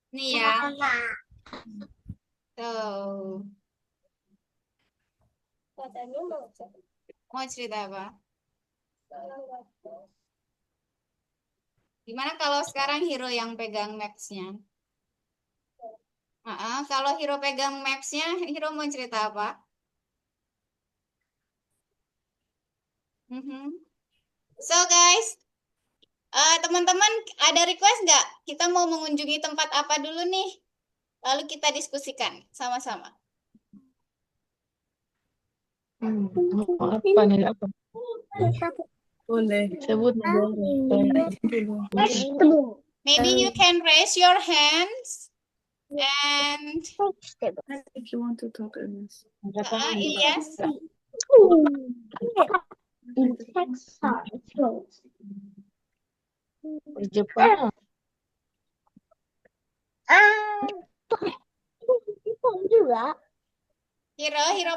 Nih ya. Tuh. Mau cerita apa? Gimana kalau sekarang Hero yang pegang Max-nya? Kalau Hero pegang Max-nya, Hero mau cerita apa? So guys, teman-teman ada request nggak? Kita mau mengunjungi tempat apa dulu nih? Lalu kita diskusikan sama-sama. Apa nih? Apa? Boleh. Sebut negara. Maybe you can raise your hands and If you want to talk, Ernest. Ilyas. Jepang. Hero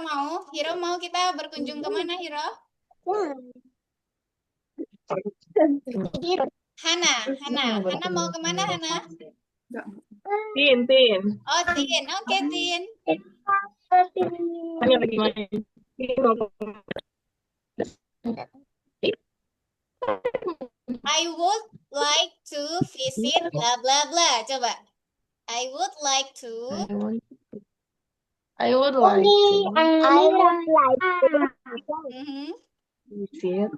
mau kita berkunjung kemana Hero? Hana mau kemana Hana? Tin. Oh Tin, oke Tin. Hanya lagi main. I would like to visit bla bla bla. Coba. I would like to. I would like Mhm. visit.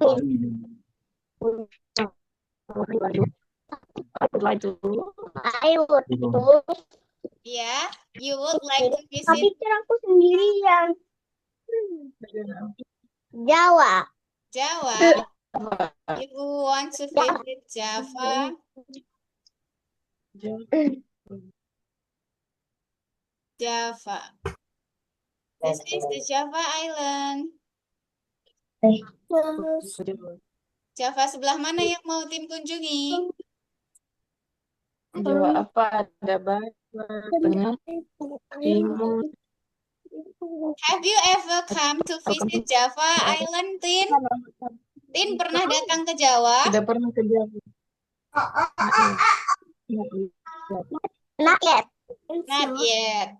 Ya, you would like to visit aku sendirian. Jawa. Jawa. If you want to visit Java, Java. This is the Java Island. Java sebelah mana yang mau Tin kunjungi? Jawa apa? Ada Barat, Tengah, Timur. Have you ever come to visit Java Island, Tin? Tin pernah datang ke Jawa? Tidak pernah ke Jawa. Not yet. Not yet.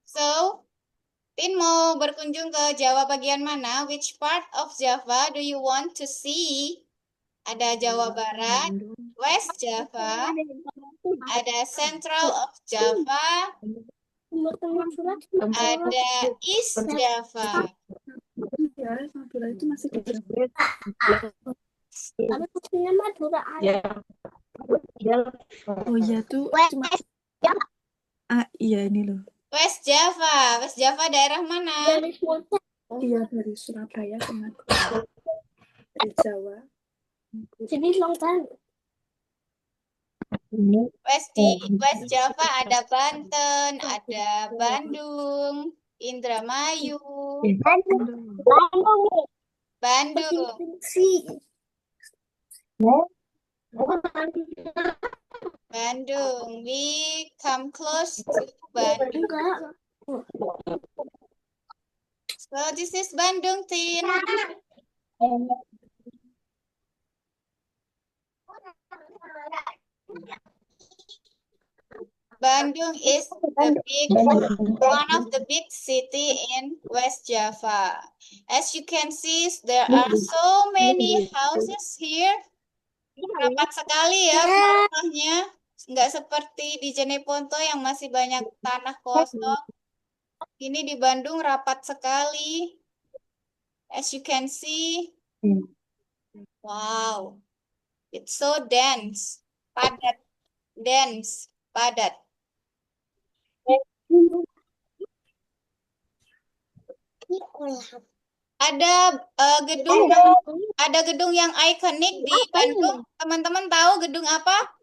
So, Tin mau berkunjung ke Jawa bagian mana? Which part of Java do you want to see? Ada Jawa Barat, West Java, ada Central of Java, ada East Java. Madura itu masih di Ada kucingnya Madura ada. Oh iya tuh cuma iya ini loh. West Java. West Java daerah mana? Iya dari Surabaya ke Madura. Dari Jawa. Jadi longgan. West Java ada Banten, ada Bandung, Indramayu, Bandung. Bandung. We come close to Bandung. So this is Bandung, Tin. Bandung is one of the big city in West Java. As you can see, there are so many houses here. Rapat sekali ya rumahnya. Nggak seperti di Jeneponto yang masih banyak tanah kosong. Ini di Bandung rapat sekali. As you can see. Wow. It's so dense. Padat. Dense. Padat. Ada gedung yang ikonik di Bandung. Teman-teman tahu gedung apa?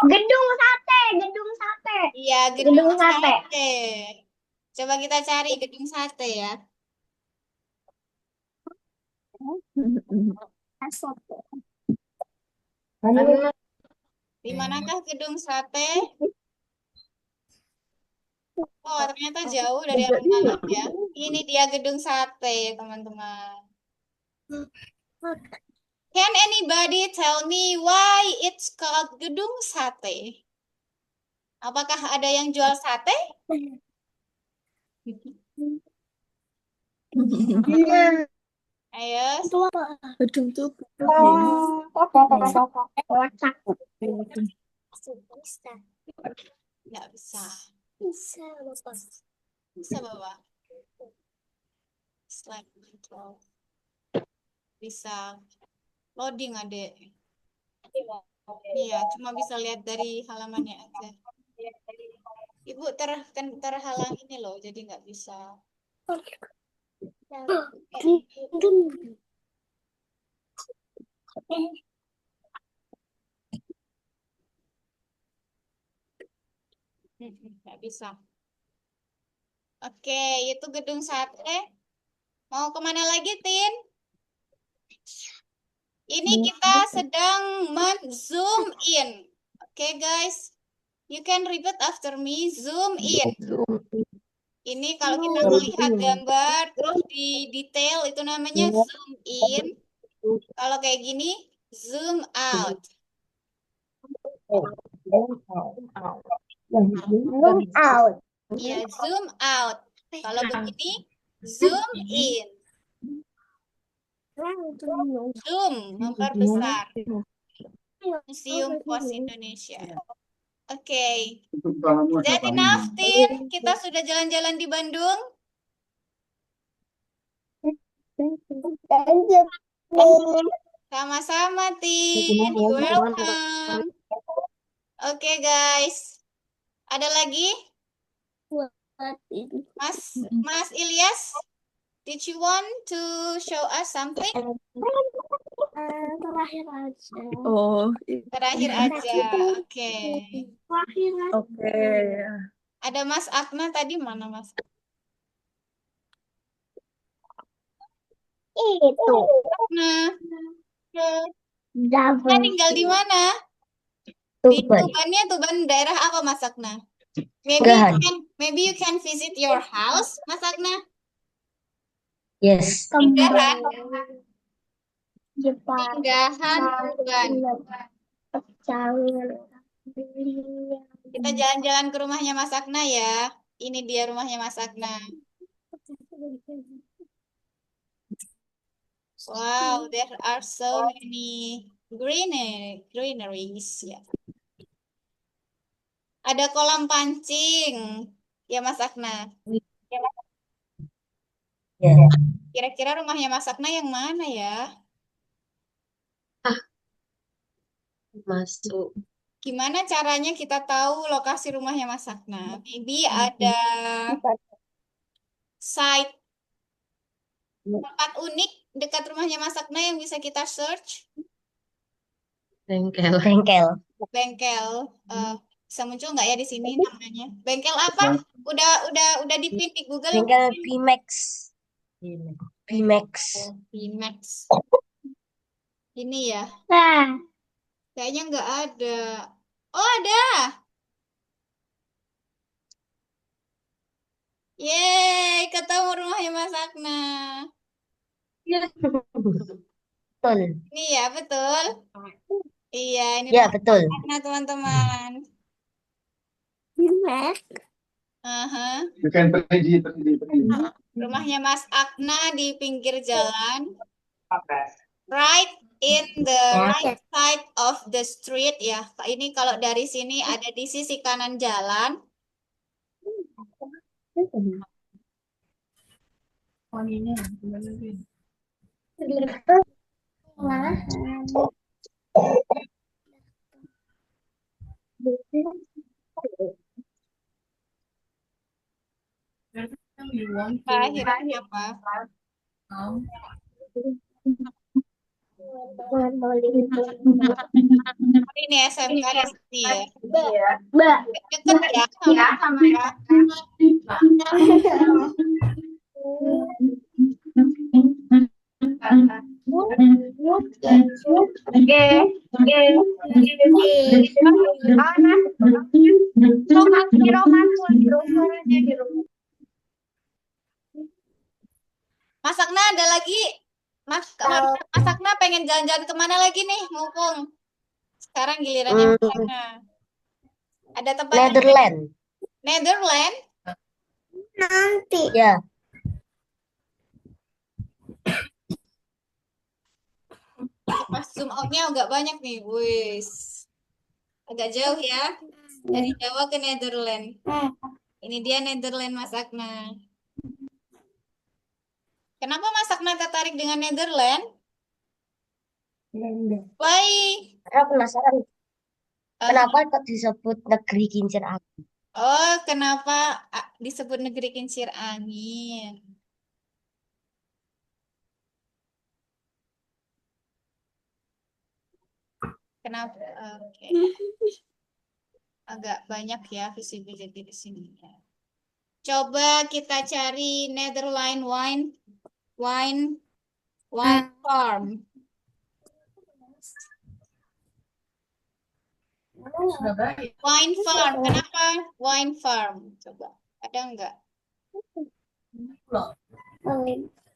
Gedung sate. Iya, gedung sate. Coba kita cari gedung sate ya. Di manakah gedung sate? Oh, ternyata jauh dari alun-alun ya. Ini dia gedung sate, teman-teman. Can anybody tell me why it's called gedung sate? Apakah ada yang jual sate? Ayo. Itu apa? Gedung tuh Bisa. Nggak bisa. Bisa, Bapak. Bisa, Bapak. Slide control. Bisa. Loading, Adek. Iya, cuma bisa lihat dari halamannya aja. Ibu terhalang ini loh, jadi nggak bisa. Nggak bisa. Oke, itu gedung sate. Mau kemana lagi, Tin? Ini kita sedang men-zoom in. Oke, guys. You can repeat after me. Zoom in. Ini kalau kita melihat gambar, terus di detail, itu namanya zoom in. Kalau kayak gini, zoom out. Zoom out. Iya, zoom out. Kalau begini, zoom in. Zoom, memperbesar. Museum Pos Indonesia. Oke. Is that enough, Tin? Kita sudah jalan-jalan di Bandung. Sama-sama, Tin. You're welcome. Oke, guys. Ada lagi? Mas Ilyas, did you want to show us something? Terakhir aja. Oh, Terakhir aja. Oke. Terakhir aja. oke. Ada Mas Akna tadi, mana Mas? Itu. Nah, Double. tinggal di mana? Di Tubannya, Tuban daerah apa, Mas Akna? Maybe you can visit your house, Mas Akna. Yes. Pinggahan, Jepang. Pinggahan Tuban. Kita jalan-jalan ke rumahnya Mas Akna ya. Ini dia rumahnya Mas Akna. Wow, there are so many greeneries ya. Ada kolam pancing ya Mas Akna. Ya. Kira-kira rumahnya Mas Akna yang mana ya? Masuk. Gimana caranya kita tahu lokasi rumahnya Mas Akna? Maybe ada site tempat unik dekat rumahnya Mas Akna yang bisa kita search. Bengkel. Bengkel. Bisa muncul nggak ya di sini namanya? Bengkel apa? Udah dipin di Google. Bengkel Pimax. Pimax. Ini ya. Nah, Kayaknya nggak ada. Oh, ada. Yeay, ketemu rumahnya Mas Akna. Betul. Ini ya, betul. Iya, ini Ya, rumah betul. Mas Akna, teman-teman. Pimax. Aha. Bukan pergi. Rumahnya Mas Akna di pinggir jalan. Right in the right side of the street ya. Ini kalau dari sini ada di sisi kanan jalan. Akhirnya apa? Ini SMK di sini ya. Deket ya sama ya. Mas Akna ada lagi? Mas Akna pengen jalan-jalan kemana lagi nih? Mumpung sekarang gilirannya Mas Akna. Ada tempat yang Netherlands. Netherlands? Nanti. Ya. Pas zoom out-nya agak banyak nih, wis. Agak jauh ya. Dari Jawa ke Netherlands. Ini dia Netherlands Mas Akna. Kenapa Mas Akna tertarik dengan Netherlands? Why? Saya penasaran kenapa kok disebut negeri kincir angin? Oh, kenapa disebut negeri kincir angin? Kenapa? Oke. Agak banyak ya visibility di sini. Coba kita cari Netherlands wine farm. Wine farm. Kenapa wine farm? Coba. Ada enggak?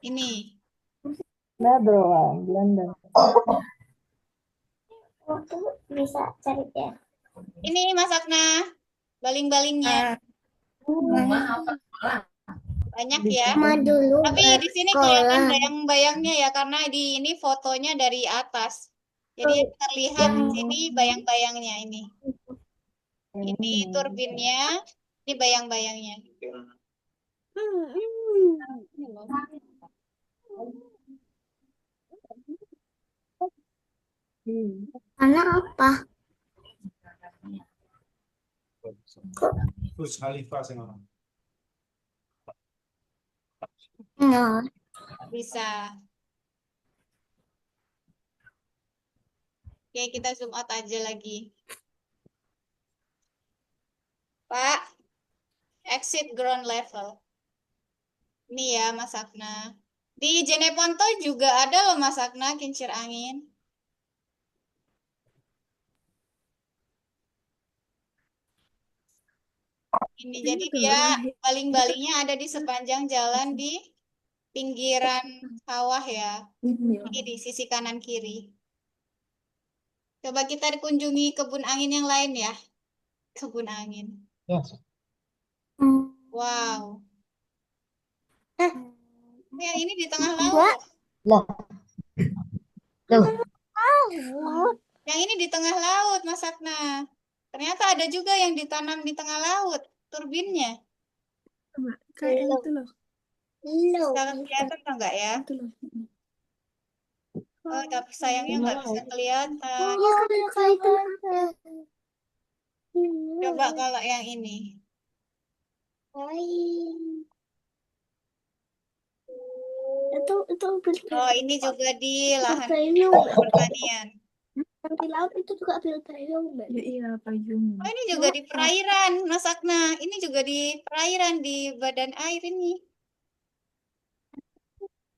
Ini. Netherlands, London. Waktu bisa cari ya. Ini Mas Akna. Baling-balingnya. Banyak ya. Sama dulu Tapi di sini kelihatan bersekolah. bayang-bayangnya ya karena di ini fotonya dari atas. Jadi yang terlihat di sini bayang-bayangnya ini. Ini turbinnya, ini bayang-bayangnya. Karena apa? Burj Khalifa sing ngono. Nah, Bisa. Oke, kita zoom out aja lagi. Pak, exit ground level. Ini ya Mas Akna. Di Jeneponto juga ada loh Mas Akna kincir angin. Ini jadi dia baling-balingnya ada di sepanjang jalan di pinggiran sawah ya. Ini di sisi kanan kiri. Coba kita kunjungi kebun angin yang lain ya. Kebun angin. Yes. Wow. Yang ini di tengah laut. Loh. Loh. Yang ini di tengah laut, Mas Akna. Ternyata ada juga yang ditanam di tengah laut, turbinnya. Kayak itu loh. Sangat kelihatan atau enggak ya? Itu loh. Oh, tapi sayangnya nggak bisa kelihatan. Coba kalau yang ini. Itu Oh, ini juga di lahan Bilbao. pertanian. Yang di laut itu juga Bilbao. Ya iya, payung. Oh, ini juga di perairan, Mas Akna. Ini juga di perairan, di badan air ini.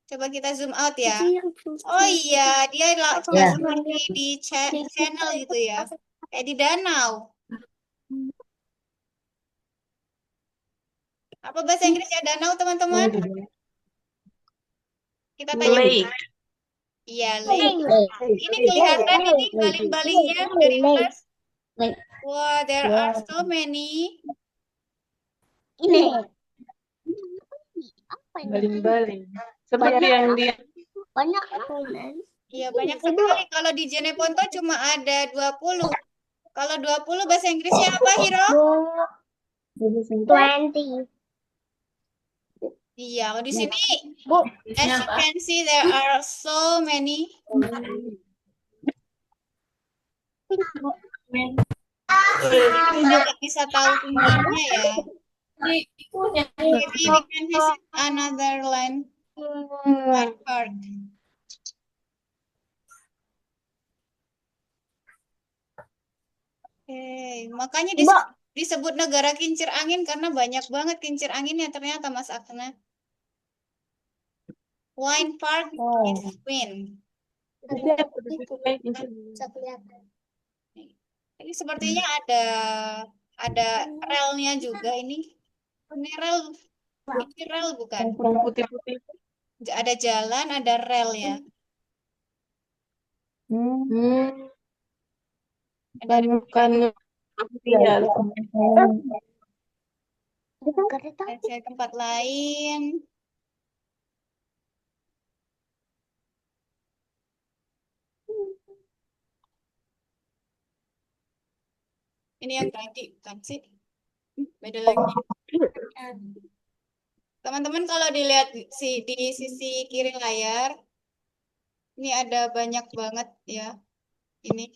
Coba kita zoom out ya. Oh iya, dia Ya. seperti di channel gitu ya. Kayak di danau. Apa bahasa Inggrisnya danau, teman-teman? Kita tanya. Iya, lake. Ini kelihatan ini baling-balingnya dari atas. Lake. Wow, there are so many. Ini. Baling-baling. Seperti yang di Banyak. Iya, banyak sekali. Kalau di Jeneponto cuma ada 20. Kalau 20 bahasa Inggrisnya apa, Hiro? 20. Iya, kalau di sini, as you can see, there are so many. Nggak bisa tahu tingginya ya. Maybe we can visit another land park. Oke, makanya disebut negara kincir angin karena banyak banget kincir anginnya ternyata Mas Akna. Wine Park is wind. Bisa kelihatan. Ini sepertinya ada relnya juga ini. Ini rel bukan? Putih-putih. Ada jalan, ada rel ya. Dari Bukan ya. cari tempat lain. Ini yang tadi bukan sih? Beda lagi. Teman-teman kalau dilihat di sisi kiri layar, ini ada banyak banget ya. Ini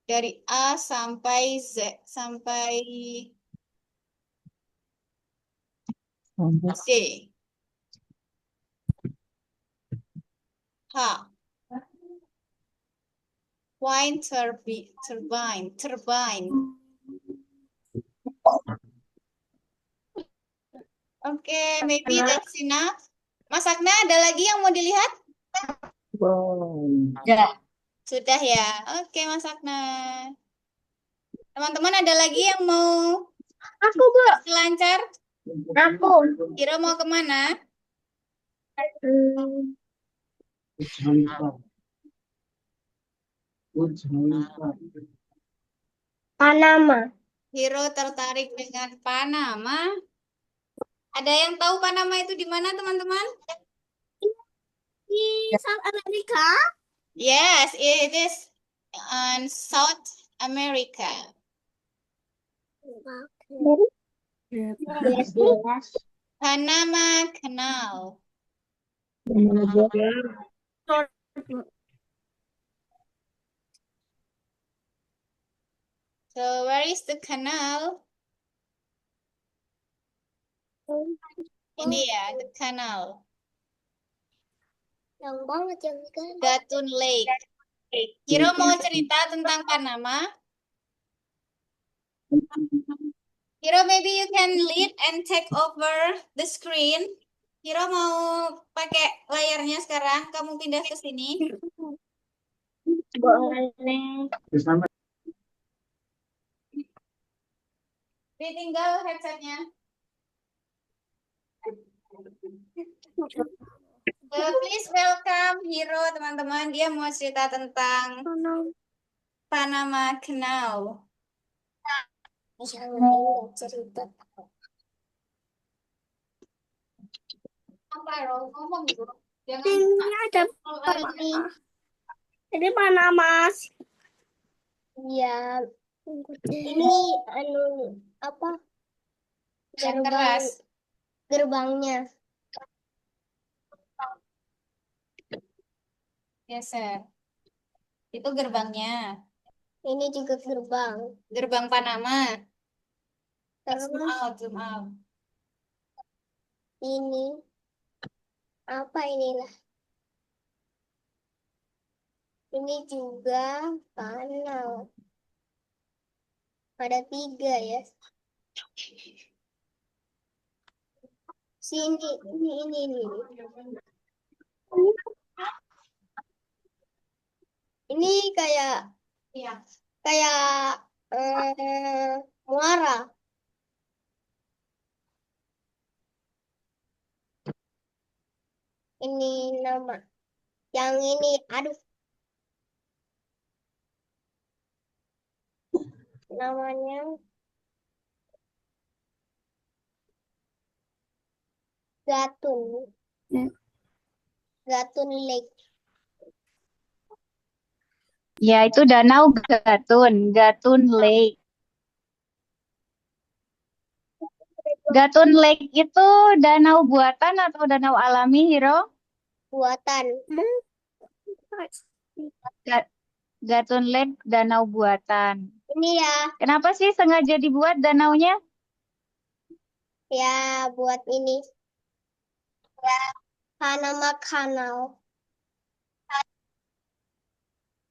dari A sampai Z sampai D. H. Wind turbine. Oke, maybe that's enough. Mas Agna, ada lagi yang mau dilihat? Ya. Sudah ya. Oke, Mas Agna. Teman-teman ada lagi yang mau Aku, Bu. berselancar? Aku. Kira mau kemana? Panama. Hiro tertarik dengan Panama. Ada yang tahu Panama itu di mana, teman-teman? Di South America. Yes, it is in South America. Panama Canal. So where is the canal? Ini ya, the canal. Yang banget yang kan. Gatun Lake. Hiro mau cerita tentang Panama? Hiro, maybe you can lead and take over the screen. Hiro mau pakai layarnya sekarang. Kamu pindah ke sini. Boleh. Ditinggal headsetnya. Please welcome Hiro, teman-teman. Dia mau cerita tentang Panama Canal. Cerita. Apa Hiro? Ngomong dulu. Jangan Ini ada ini. Ini Panama. Iya. Ini apa? Yang keras. Gerbangnya. Geser. Itu gerbangnya. Ini juga gerbang. Gerbang Panama. Terus Zoom out. ini apa inilah? Ini juga kanal. Ada 3 ya. Sini, ini. Ini kayak Iya. muara. Ini nama. Yang ini, aduh. Namanya Gatun. Gatun Lake. Ya, itu Danau Gatun Lake. Gatun Lake itu danau buatan atau danau alami, Hiro? Buatan. Gatun Lake danau buatan. Ini ya, Kenapa sih sengaja dibuat danaunya? ya buat ini. Panama Canal.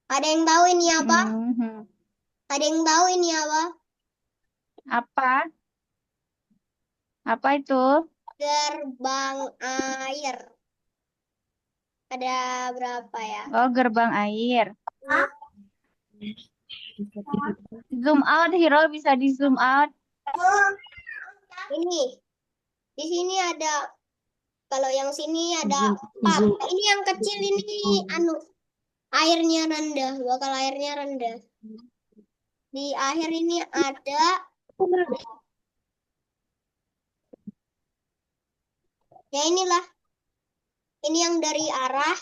Ada yang tahu ini apa? Mhm. Ada yang tahu ini apa? Apa? Apa itu? Gerbang air. Ada berapa ya? Oh, gerbang air. Zoom out, Hiro, bisa di zoom out. Ini. Di sini ada, kalau yang sini ada 4. Ini yang kecil ini airnya rendah, bakal airnya rendah. Di akhir ini ada ya inilah. Ini yang dari arah.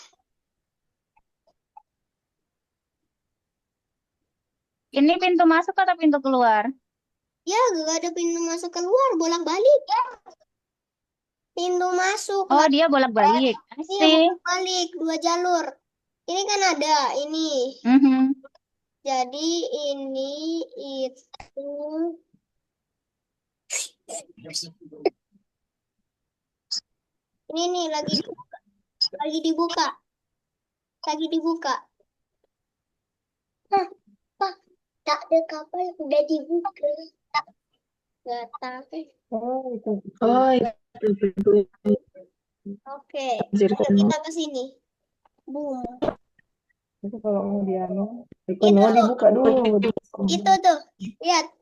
Ini pintu masuk atau pintu keluar? Ya, gak ada pintu masuk keluar, bolak-balik. Pintu masuk. Oh, dia bolak-balik. Iya, Asik. bolak-balik 2 jalur. Ini kan ada ini. Mhm. Jadi ini itu ini nih lagi dibuka. Lagi dibuka. Hah, Pak, tak ada kapal udah dibuka. Gak tahu. Oh, itu. Oke, Anjir, ayo kita ke sini. Boom. itu kalau mau dianu, Itu mau dibuka dulu. Itu tuh, lihat.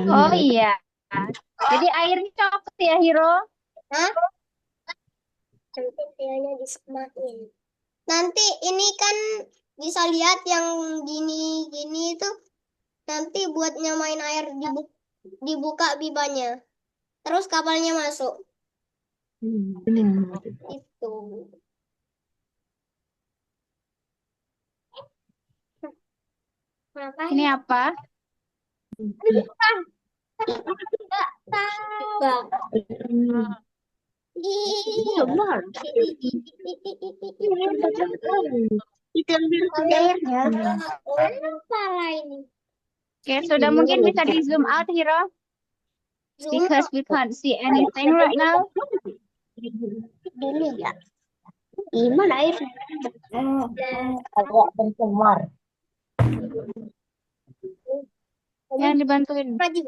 Oh iya. Jadi airnya coklat ya, Hiro? Hah? Nanti kayaknya disemain. Nanti ini kan bisa lihat yang gini-gini itu nanti buat nyamain air dibuka bibanya. Terus kapalnya masuk. Itu. Ngapain? Ini apa? Nggak tahu. Apa ini? Oke, sudah mungkin bisa di zoom out, Hiro? Zoom Because we can't see anything right now. Dulu ya. Gimana air? Agak bercemar. Yang dibantuin. maju.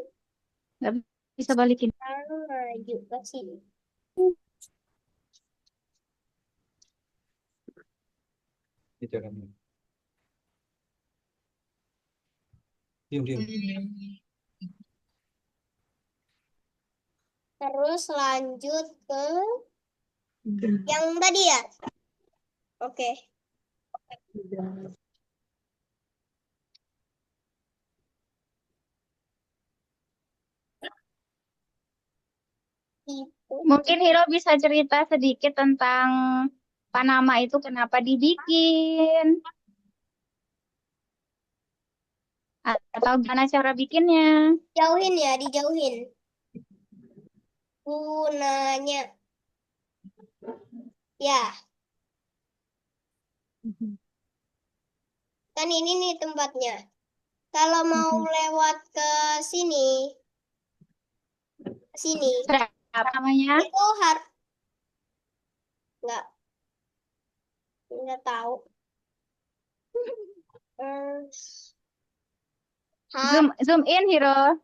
Nggak bisa balikin. Maju ke sini. Diam. Terus lanjut ke yang tadi ya. Oke. Itu. Mungkin Hiro bisa cerita sedikit tentang Panama itu kenapa dibikin. Atau gimana cara bikinnya. Jauhin ya, dijauhin. Gunanya. Ya. Kan ini nih tempatnya. Kalau mau lewat ke sini, Apa namanya? itu harus nggak tahu. Zoom in, Hiro.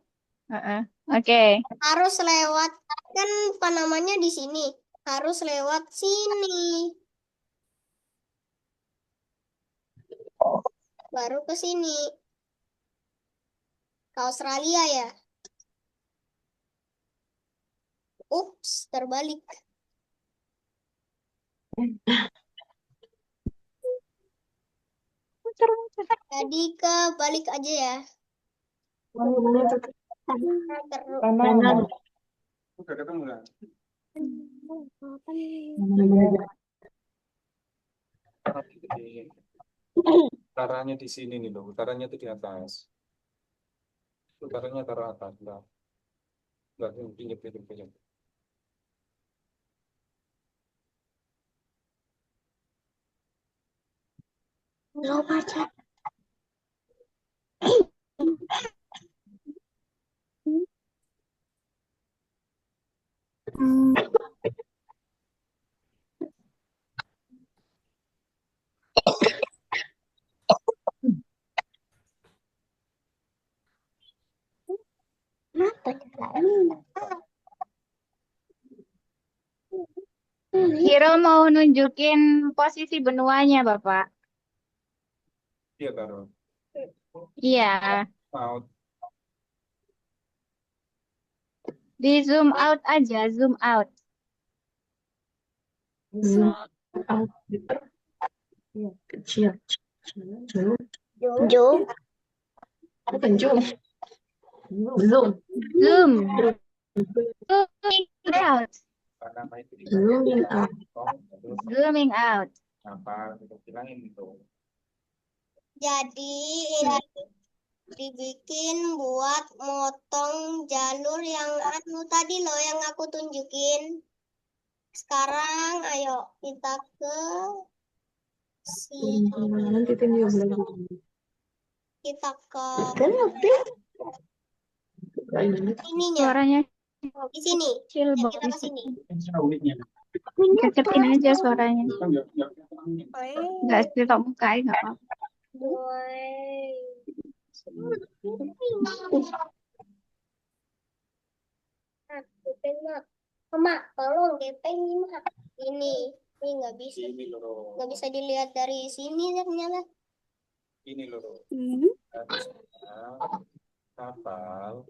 Oke. Harus lewat, kan namanya di sini. Harus lewat sini. Baru ke sini. Ke Australia ya. Ups, terbalik. Jadi ke balik aja ya. Kanan. Udah ketemu nggak? Utaranya di sini nih loh, utaranya itu di atas. Utaranya taruh atas, enggak pinjam. Belum baca. Hiro mau nunjukin posisi benuanya, Bapak. Iya, taruh. Iya, Mau di zoom out aja, zoom out. Zoom out. Iya, kecil. Zoom. Zoom. Bukan zoom. Zoom. Zoom. Zooming out. apa nama itu di Zooming out. terus Zooming out. apa kita bilangin gitu. Jadi ini dibikin buat motong jalur yang tadi loh yang aku tunjukin. Sekarang ayo kita ke Nanti tim dia belajar. kita ke Kenapa? ininya Suaranya di sini. kecil Ya, banget. kita ke sini. Kecilin aja suaranya. Nggak setok muka ya, nggak apa-apa. Gepeng mak, mak tolong gepeng nih mak. Ini nggak bisa, Ini loh, nggak bisa dilihat dari sini ternyata. ini loh. Hmm. Harusnya kapal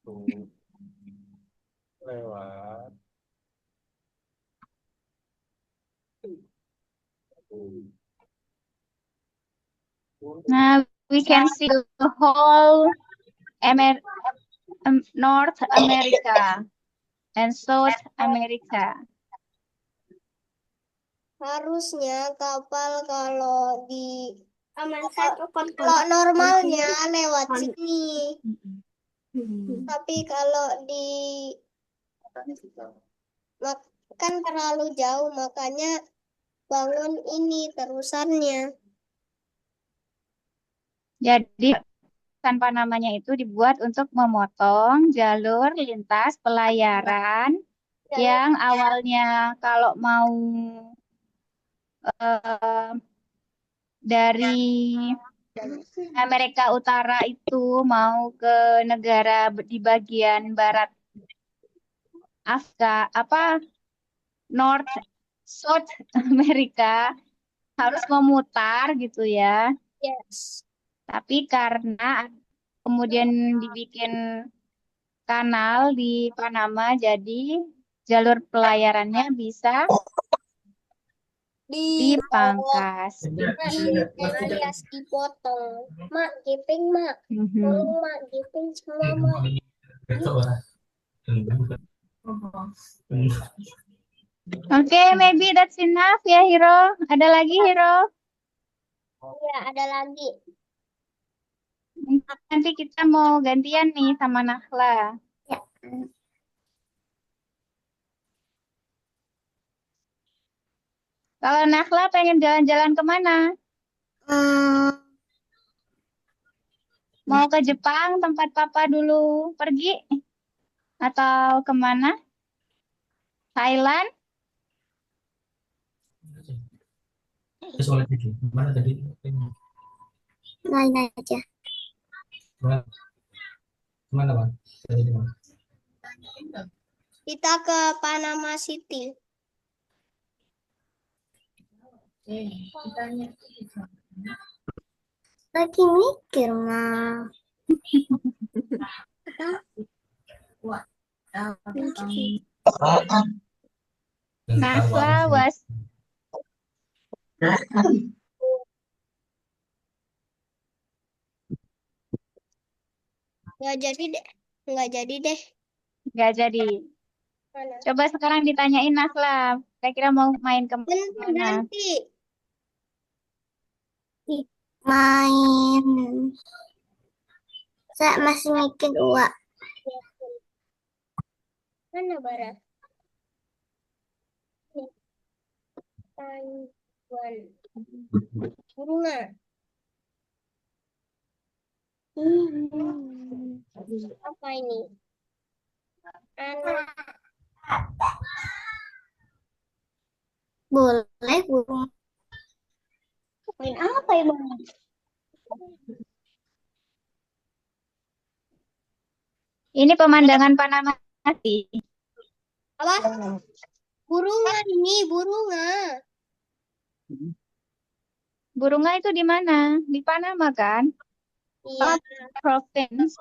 tuh lewat Nah, we can see the whole North America and South America. Harusnya kapal kalau kalau normalnya lewat sini. Tapi kalau kan terlalu jauh makanya bangun ini terusannya. Jadi kan Panamanya itu dibuat untuk memotong jalur lintas pelayaran yang awalnya kalau mau dari Amerika Utara itu mau ke negara di bagian barat North South Amerika harus memutar gitu ya. Yes. Tapi karena kemudian dibikin kanal di Panama, jadi jalur pelayarannya bisa dipangkas. Alias dipotong. Mak, gepeng mak. Mhm. Tolong mak, gepeng semua mak. Oke, maybe that's enough ya, Hiro. Ada lagi, Hiro? Ya, ada lagi. Nanti kita mau gantian nih sama Nakhla. Ya. Kalau Nakhla pengen jalan-jalan kemana? Mau ke Jepang, tempat Papa dulu pergi? Atau kemana? Thailand? Mana tadi? Main aja. Kemana, Bang? Tadi di mana? Kita ke Panama City. Lagi mikir mah. Nakhla was Nggak jadi deh. Nggak jadi deh. nggak jadi. Mana? Coba sekarang ditanyain Nakhla. Kira-kira mau main Bentar kemana? nanti. Main. Saya masih mikir dua. Mana Bara? Taiwan. Bunga. Apa ini? Boleh, burung. Main apa ya, Bang? Ini pemandangan Panama City. Apa? Burunga ini, burunga. Burunga itu di mana? Di Panama kan? Iya. Province.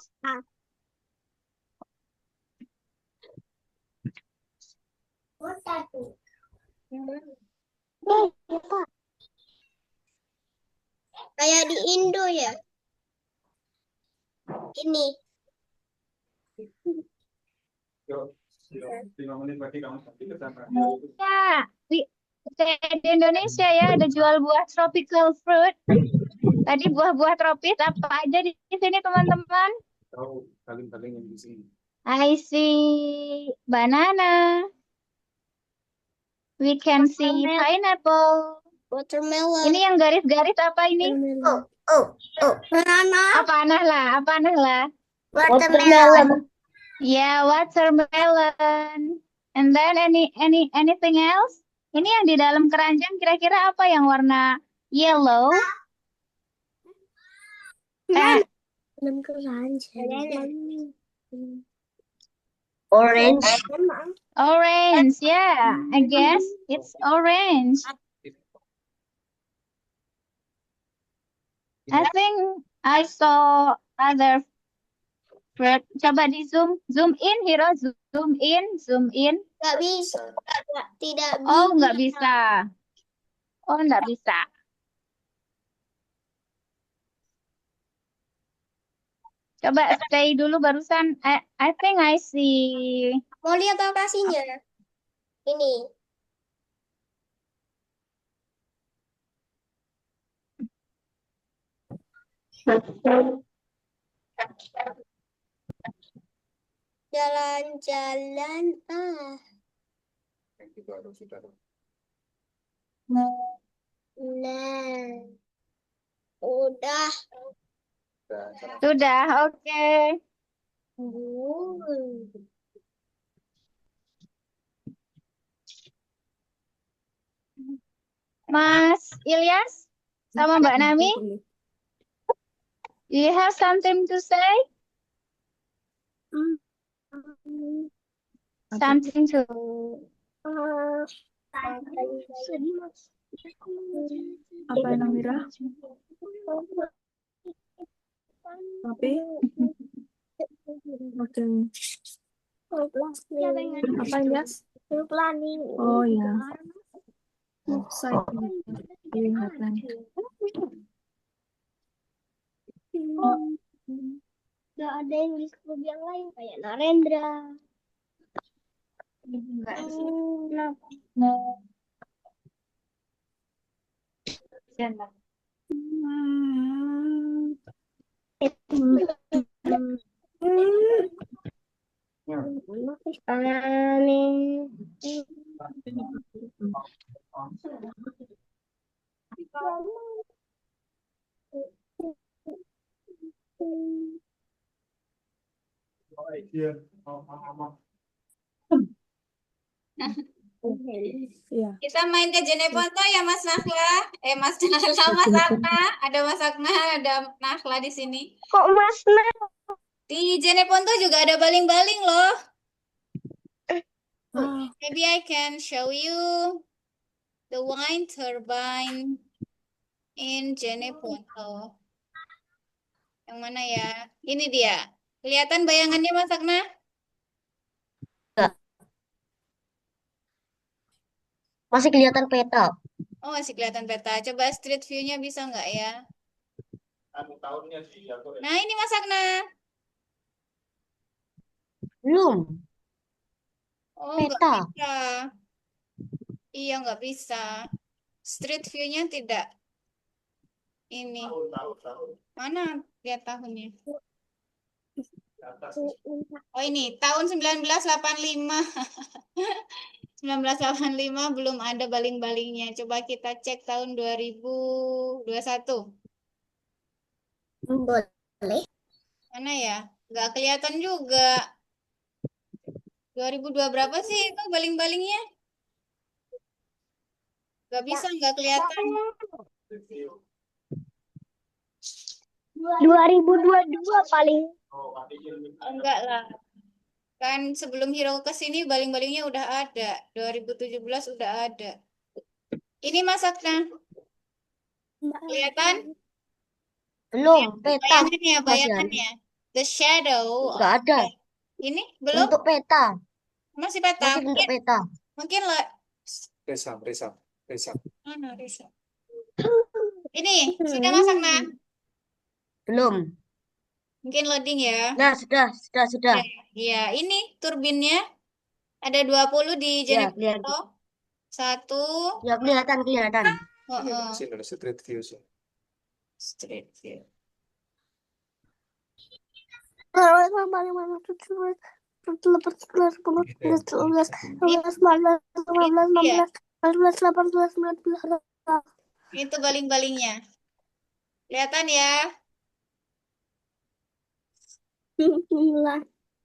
Kayak di Indo ya. Ini. Yuk, 5 menit lagi kamu nanti ke sana. Ya, di Indonesia ya ada jual buah tropical fruit. Tadi buah-buah tropis apa aja di sini teman-teman? Tahu paling-paling yang di sini. I see banana. We can see pineapple. Watermelon. Ini yang garis-garis apa ini? Banana. Apa Nahla? Apa Nahla? Watermelon. Yeah, watermelon. And then anything else? Ini yang di dalam keranjang kira-kira apa yang warna yellow? Dalam keranjang. Orange. Orange, yeah. I guess it's orange. I think I saw other fruit. Coba di zoom in, Hiro, zoom in. Nggak bisa. Tidak Oh, bisa. nggak bisa. Oh, nggak bisa. Coba stay dulu barusan. I think I see. Mau lihat lokasinya? Ini. Jalan-jalan. Itu baru sudah. Nah. Udah. Sudah, oke. Mas Ilyas sama Mbak Nami, do you have something to say? Something to Apa Namira? Tapi oke. Apa Ilyas? Oh ya. Website kelihatan. Gak ada yang di klub yang lain kayak Narendra. enggak sih. Jangan. Iya. Kita main ke Jeneponto ya Mas Nahla. Mas Nahla, Mas Akna. Ada Mas Akna, ada Nahla di sini. Kok Mas Di Jeneponto juga ada baling-baling loh. Ah, Maybe I can show you the wind turbine in Jeneponto. Yang mana ya? Ini dia. Kelihatan bayangannya Mas Akna? Masih kelihatan peta. Oh, masih kelihatan peta. Coba street view-nya bisa nggak ya? Tahunnya sih aku. Nah, ini Mas Akna. Belum. Oh, nggak Peta. bisa. Iya, nggak bisa. Street view-nya tidak. Ini. Tahun. Mana lihat tahunnya? Oh, ini. Tahun 1985. 1985 belum ada baling-balingnya. Coba kita cek tahun 2021. Boleh. Mana ya? Nggak kelihatan juga. 2002 berapa sih itu baling-balingnya? Nggak bisa, nggak kelihatan. 2022 paling. Oh, enggak lah. Kan sebelum Hero ke sini baling-balingnya udah ada. 2017 udah ada. Ini masaknya. Kelihatan? Belum, peta Bayangannya, masih ada. bayangannya. The shadow. Nggak ada. Ini belum? Bentuk peta. Masih peta. Masih bentuk peta. Mungkin lah. Resam, resam, resam. Mana Risa? Ini sudah masak nah? Belum. Mungkin loading ya. Nah, sudah. Ya, ini turbinnya ada 20 di Ya, Jeneponto. kelihatan. Satu. Ya, kelihatan. Sini ada street view sih. Street view. Itu baling-balingnya. Kelihatan ya?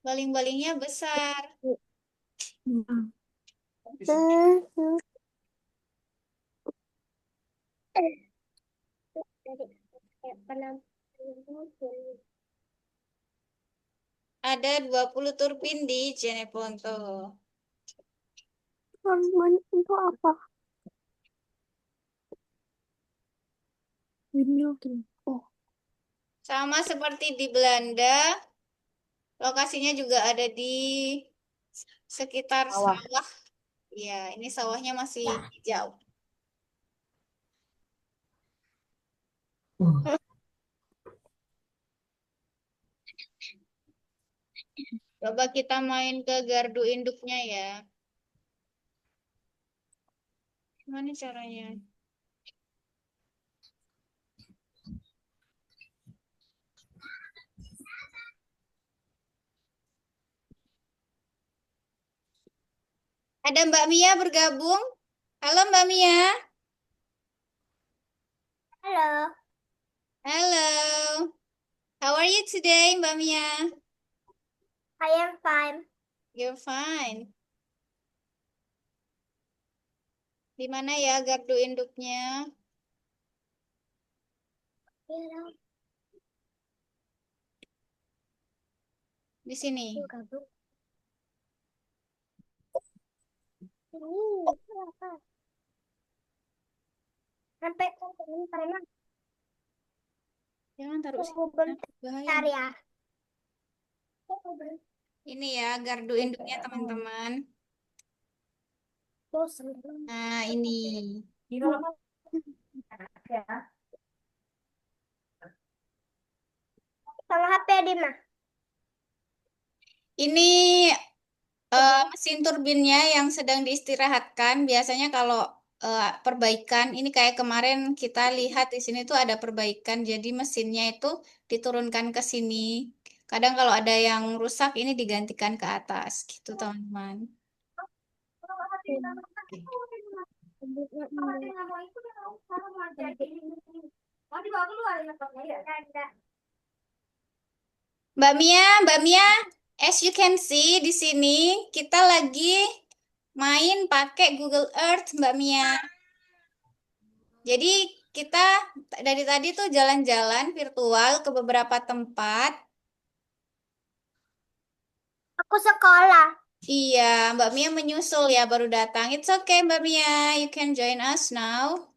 Baling-balingnya besar. Ada 20 turbin di Jeneponto. Itu apa? Oh, Sama seperti di Belanda, lokasinya juga ada di sekitar Sawah. sawah. Ya, ini sawahnya masih hijau. Coba kita main ke gardu induknya ya. Gimana caranya? Ada Mbak Mia bergabung. Halo Mbak Mia. Halo. Halo. How are you today, Mbak Mia? I am fine. You're fine. Di mana ya gardu induknya? Di sini. Sampai karena Jangan taruh sini. Bahaya. bentar ya. Ini ya gardu induknya teman-teman. Nah, ini. Sama HP Dima. Ini mesin turbinnya yang sedang diistirahatkan. Biasanya kalau perbaikan, ini kayak kemarin kita lihat di sini tuh ada perbaikan. Jadi mesinnya itu diturunkan ke sini. Kadang kalau ada yang rusak, ini digantikan ke atas, gitu teman-teman. Mbak Mia, as you can see di sini kita lagi main pakai Google Earth, Mbak Mia. Jadi kita dari tadi tuh jalan-jalan virtual ke beberapa tempat. Aku sekolah. Iya, Mbak Mia menyusul ya baru datang. It's okay, Mbak Mia, you can join us now.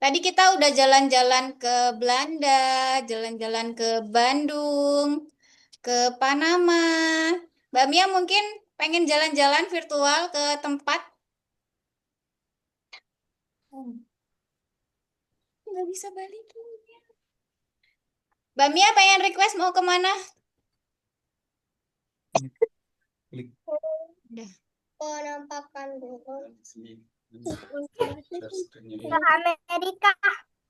Tadi kita udah jalan-jalan ke Belanda, jalan-jalan ke Bandung, ke Panama. Mbak Mia mungkin pengen jalan-jalan virtual ke tempat. Nggak bisa balik. Mbak Mia pengen request mau kemana? Klik. Udah. Penampakan dulu. Search-nya Ke Amerika.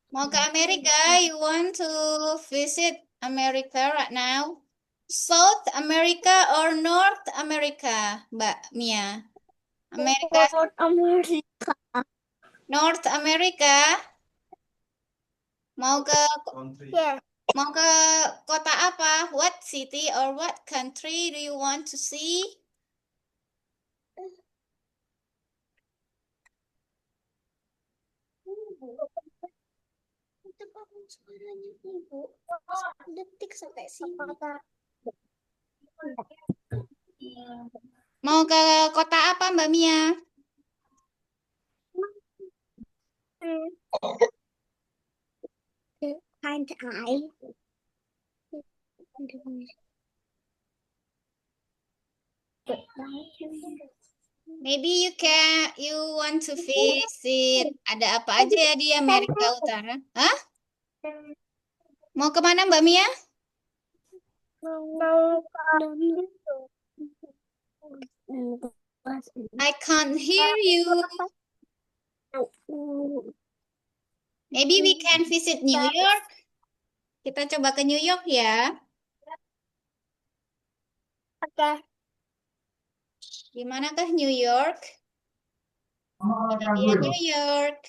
Mau ke Amerika? You want to visit America right now? South America or North America, Mbak Mia? Amerika, North America. Mau ke country. Yes. mau ke kota apa? What city or what country do you want to see? Itu bangun suaranya ibu. Detik sampai sini. Mau ke kota apa, Mbak Mia? Find eye. Maybe you want to visit. Ada apa aja ya di Amerika Utara? Hah? Mau kemana, Mbak Mia? I can't hear you. Maybe we can visit New York. Kita coba ke New York ya. Oke. Di manakah New York? Ini dia New York.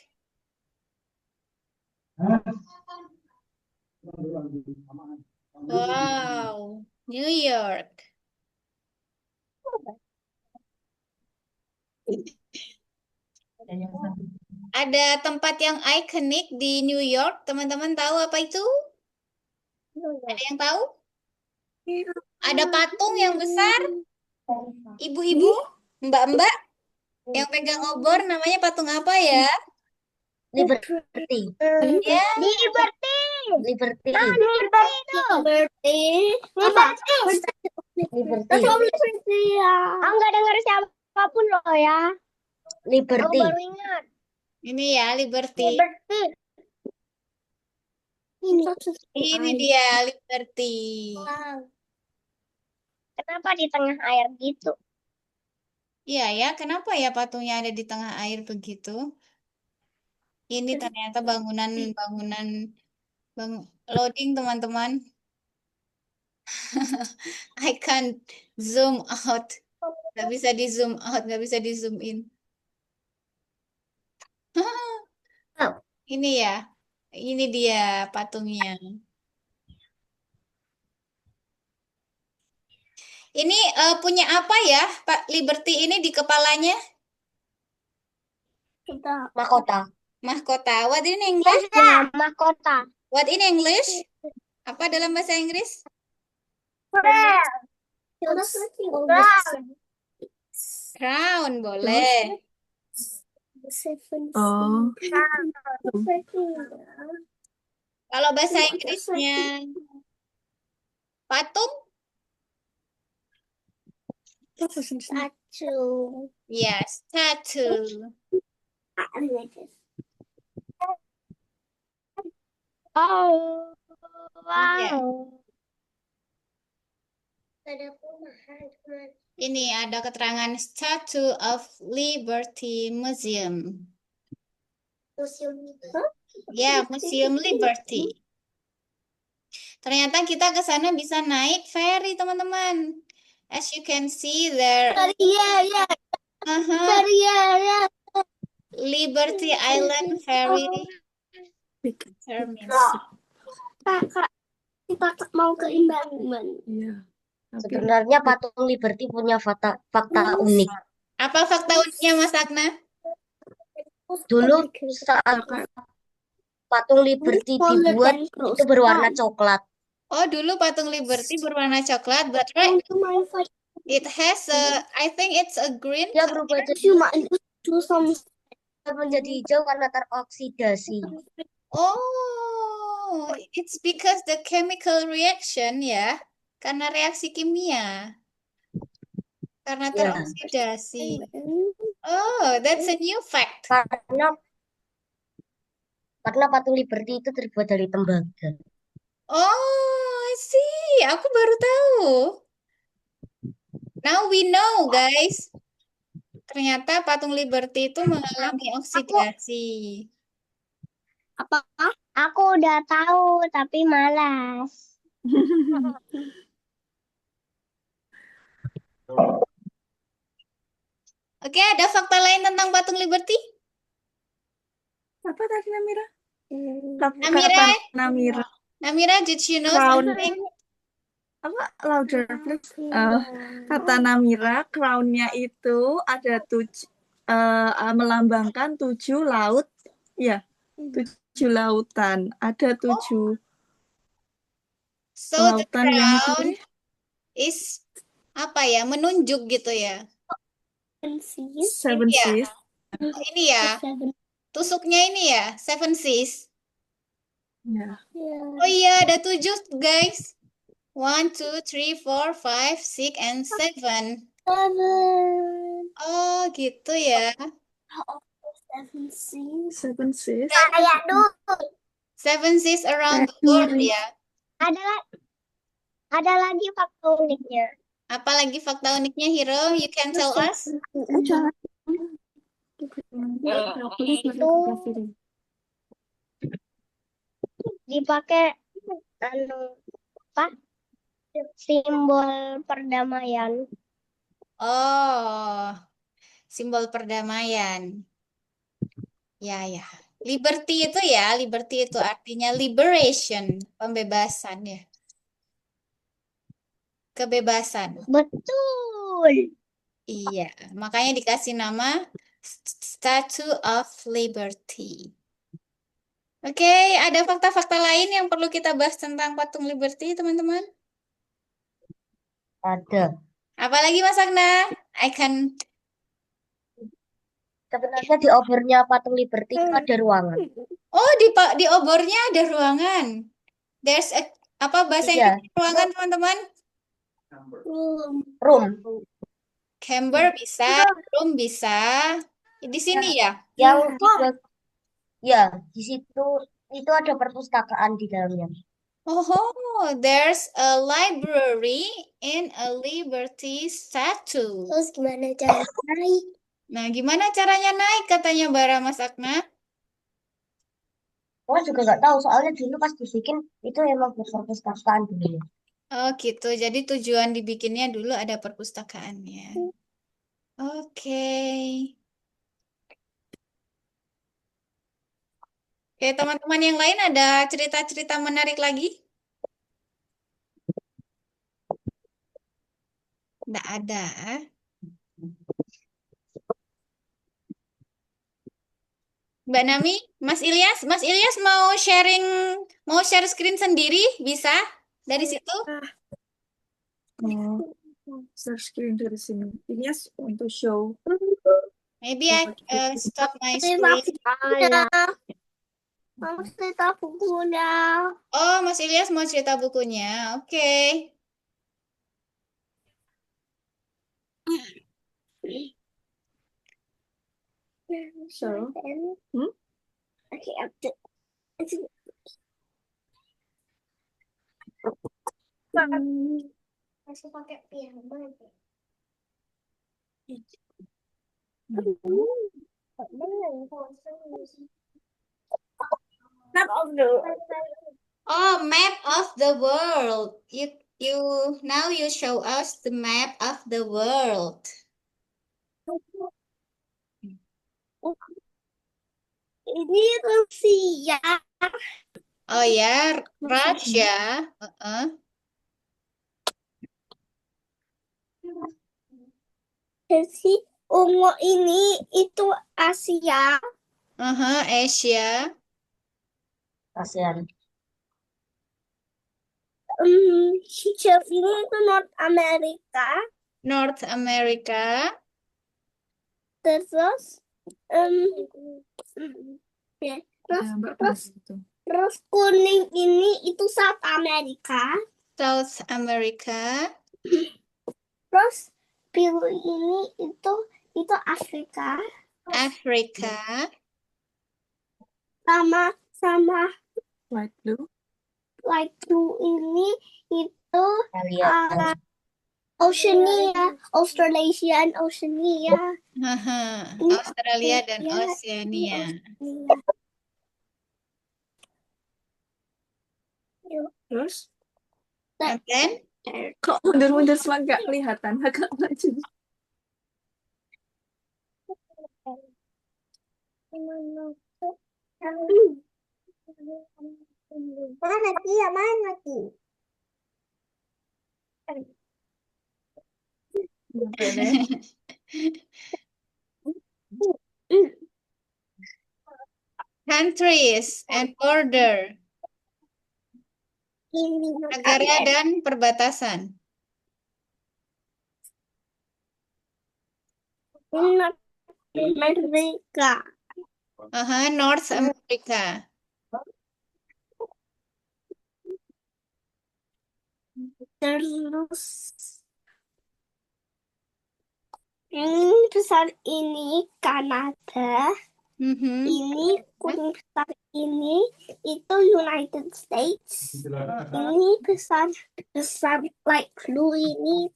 Wow, New York. Ada tempat yang ikonik di New York. Teman-teman tahu apa itu? Ada yang tahu? Ada patung yang besar. Ibu-ibu, mbak-mbak yang pegang obor namanya patung apa ya? Liberty. Ya, Liberty. Liberty. Liberty. Liberty ya. Aku nggak dengar siapapun loh ya. Aku Liberty. baru ingat. ini ya Liberty. Liberty. Ini dia Liberty. Wow. Kenapa di tengah air gitu? Iya ya, kenapa ya patungnya ada di tengah air begitu? Ini ternyata loading teman-teman. I can't zoom out. Nggak bisa di zoom out, nggak bisa di zoom in. Ini ya, ini dia patungnya. Ini punya apa ya, Pak Liberty ini di kepalanya? Mahkota. Mahkota. What in English? Ya, mahkota. What in English? Apa dalam bahasa Inggris? Crown, boleh. Oh. Kalau bahasa Inggrisnya patung? Statue. Yes, statue. Oh, Iya. wow. Ini ada keterangan Statue of Liberty Museum. Ya, Museum Liberty. Ternyata kita ke sana bisa naik ferry, teman-teman. As you can see there, Ya. Liberty Island Ferry Terminal. Kak, kita mau ke Imbangan. Iya. Sebenarnya patung Liberty punya fakta unik. Apa fakta uniknya, Mas Agna? Dulu saat patung Liberty dibuat itu berwarna coklat. Oh, dulu patung Liberty berwarna coklat, but right, it has I think it's a green Dia color. berubah menjadi hijau karena teroksidasi. Oh, it's because the chemical reaction ya, karena reaksi kimia, karena Ya. teroksidasi. Oh, that's a new fact. Karena patung Liberty itu terbuat dari tembaga. Oh, I see. Aku baru tahu. Now we know, guys. Ternyata patung Liberty itu mengalami oksidasi. Apa? Aku udah tahu, tapi malas. Oke, ada fakta lain tentang patung Liberty? Apa tadi Namira? Namira? Namira. Namira, did you know Crown. something? Apa louder please? Kata Namira, crown-nya itu ada melambangkan 7 laut. Ya, 7 lautan. Ada 7 So the lautan yang crown is apa ya? Menunjuk gitu ya. Seven Ini ya, Seas. ini ya. Tusuknya ini ya, Seven Seas. Ya. Oh iya, ada 7 guys. 1, 2, 3, 4, 5, 6, and 7. Oh gitu ya. Seven Seas. Kayak dulu. 7 seas around Kayak the world touring. ya. Ada lagi fakta uniknya. Apalagi fakta uniknya, Hero? You can tell us? Jangan. Dipakai apa? Simbol perdamaian. Oh, simbol perdamaian. Ya, ya. Liberty itu ya, liberty itu artinya liberation, pembebasan ya. Kebebasan. Betul. Iya, makanya dikasih nama Statue of Liberty. Oke, ada fakta-fakta lain yang perlu kita bahas tentang patung Liberty, teman-teman? Ada. Apalagi Mas Agna? I can... Sebenarnya di obornya patung Liberty itu ada ruangan. Oh, di obornya ada ruangan. There's a... Apa bahasa Iya, Inggris ruangan, teman-teman? room. Chamber bisa, room bisa. Di sini ya? Yang ya di situ itu ada perpustakaan di dalamnya. Oh, there's a library in a Liberty statue. Terus gimana cara naik? Nah, gimana caranya naik katanya Bara Mas Agna? Aku juga nggak tahu soalnya dulu pas dibikin itu emang buat perpustakaan dulu. Oh, gitu. Jadi tujuan dibikinnya dulu ada perpustakaannya. Oke. Oke, teman-teman yang lain ada cerita-cerita menarik lagi? Nggak ada. Mbak Nami, Mas Ilyas mau share screen sendiri, bisa dari situ? Oh, share screen dari sini. Ini ya untuk show. Maybe I stop my screen. Mau cerita bukunya. Oh, Mas Ilyas mau cerita bukunya. Oke. So, Oke, update. Masih pakai piano. map of the Oh, map of the world. Now you show us the map of the world. Ini Rusia. Oh ya, Russia. Si ungu ini itu Asia. Asia. ASEAN. Hijau ini itu North America. North America. Terus ya, terus kuning ini itu South America. South America. Terus biru ini itu Afrika. Afrika. Sama light blue. light blue ini itu Australia. Oceania, Australasia and Oceania. Australia dan Oceania. Terus? And then? Kok mundur-mundur semua nggak kelihatan? Agak maju. Mana dia? Mana dia? Countries and border. Negara dan perbatasan. in North America. North America. Terus yang besar ini Kanada, Mhm. ini kuning besar ini itu United States, ini besar light blue ini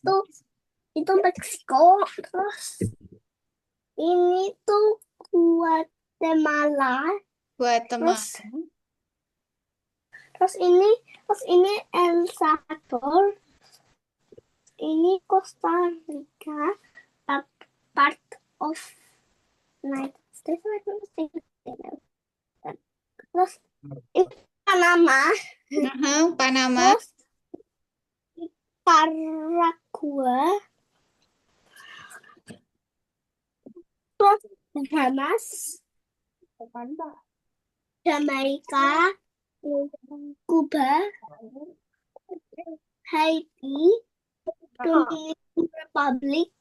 itu Mexico, terus ini tuh Guatemala, Guatemala. terus ini El Salvador, ini Costa Rica, a part of United States. Terus ini Panama, Panama. terus Paraguay, terus Bahamas, Jamaika, Cuba, Haiti, Dominican Republic,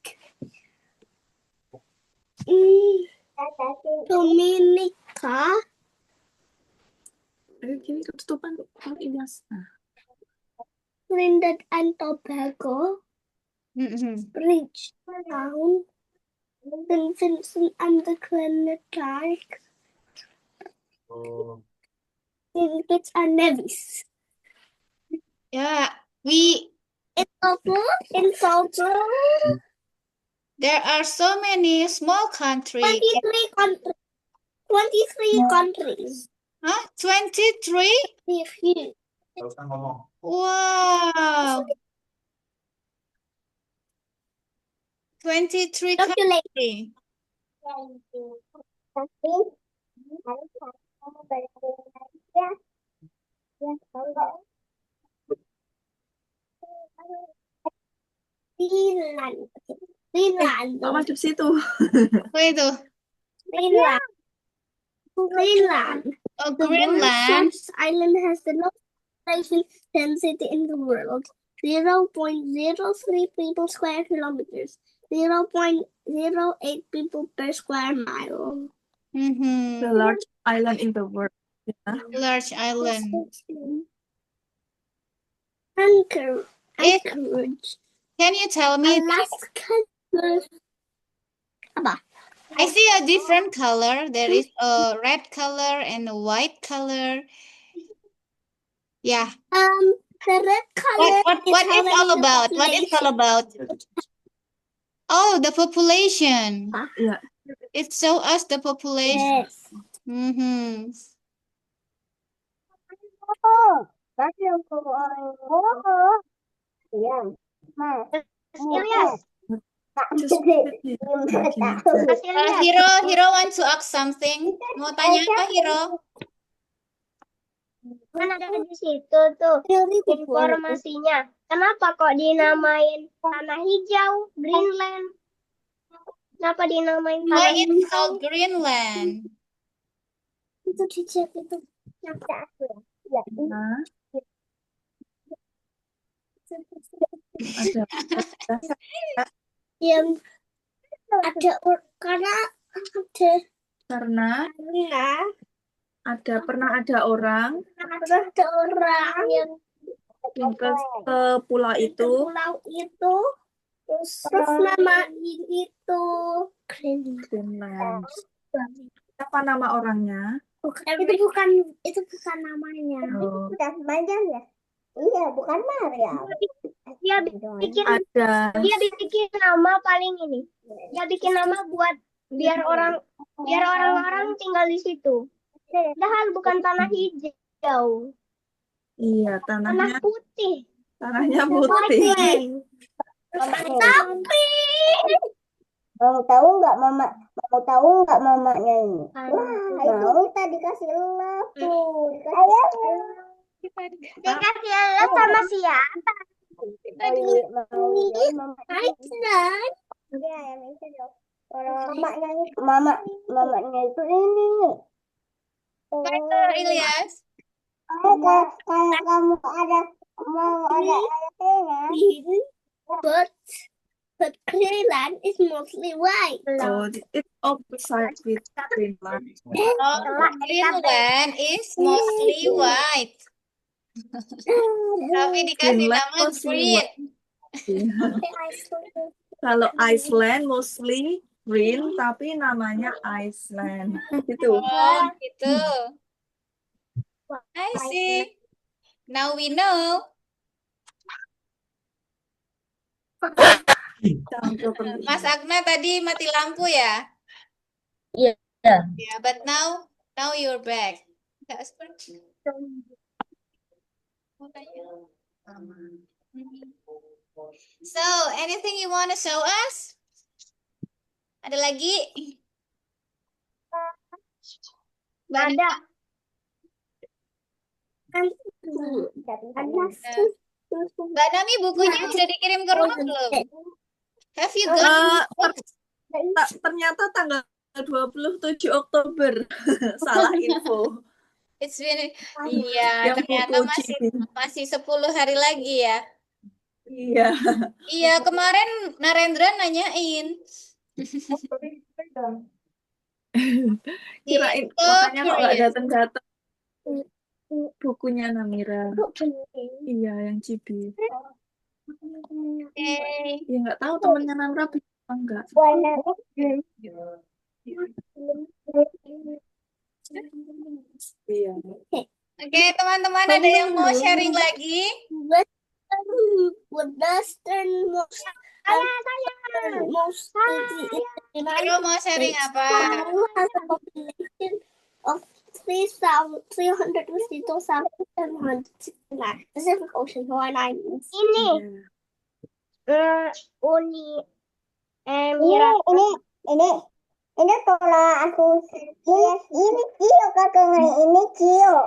Dominica, Gini ketutupan Ilyas. Trinidad and Tobago, Bridgetown, St. Vincent and the Grenadines, Oh, St. Kitts and Nevis. Yeah, In total, there are so many small countries. 23 countries. 23 countries. 23? If you nggak usah ngomong. Wow. 23 calculate. countries. Greenland. Pak masuk situ. Apa itu? Greenland. Oh, The Greenland. world's largest island has the lowest population density in the world. 0.03 people square kilometers. 0.08 people per square mile. The large island in the world. Ya. Large island. Anchorage. Can you tell me? Alaska. Apa? I see a different color. There is a red color and a white color. Yeah. The red color What is all about? What is all about? Oh, the population. Ya. It shows us the population. Yes. Mm-hmm. Ilyas. Hiro want to ask something. Mau tanya apa, Hiro? Kan ada di situ tuh informasinya. Kenapa kok dinamain tanah hijau, Greenland? Kenapa dinamain Why tanah it's hijau? called Greenland? Itu dicek itu. Ya. Nah, ada Yang ada karena pernah ada orang yang yang ke pulau itu. Terus nama ini tuh Greenland. Apa nama orangnya? itu bukan namanya. Oh. Udah panjang ya? Iya, bukan Maria. Dia bikin nama paling ini. Dia bikin nama buat biar orang-orang tinggal di situ. Padahal bukan tanah hijau, Iya, tanah putih. tanahnya putih. Tapi mau tahu nggak mamanya ini? Wah, itu kita dikasih love tuh. Dikasih love sama siapa? Aisyah. Iya, yang itu dong. Mamanya itu ini. Ilyas. Kalau kamu mau ada ayatnya. But Greenland is mostly white. Oh, it's opposite with Greenland. Oh, Greenland is mostly white. Tapi dikasih Greenland nama mostly green. white. Kalau Iceland mostly green, tapi namanya Iceland. Gitu. Oh, gitu. I see. Now we know. Mas Agna tadi mati lampu ya? Iya. Yeah, but now you're back. So, anything you want to show us? Ada lagi? Ada. Mbak Nami, bukunya udah dikirim ke rumah belum? Have you got books? Ternyata tanggal 27 Oktober. Salah info. It's been, iya, Yang ternyata buku masih 10 hari lagi ya. Iya. Iya, kemarin Narendra nanyain. Kirain So makanya kok nggak curious. datang-datang bukunya Namira. Iya, yang Cibi. Okay. Ya nggak tahu temennya Namira bisa apa enggak. Iya. Oke, teman-teman, ada yang mau sharing lagi? Hiro mau sharing apa? Of 3,362,769 Pacific Ocean, Hawaiian Islands. Ini Uni ini tolak aku ini Cio kakak ini Cio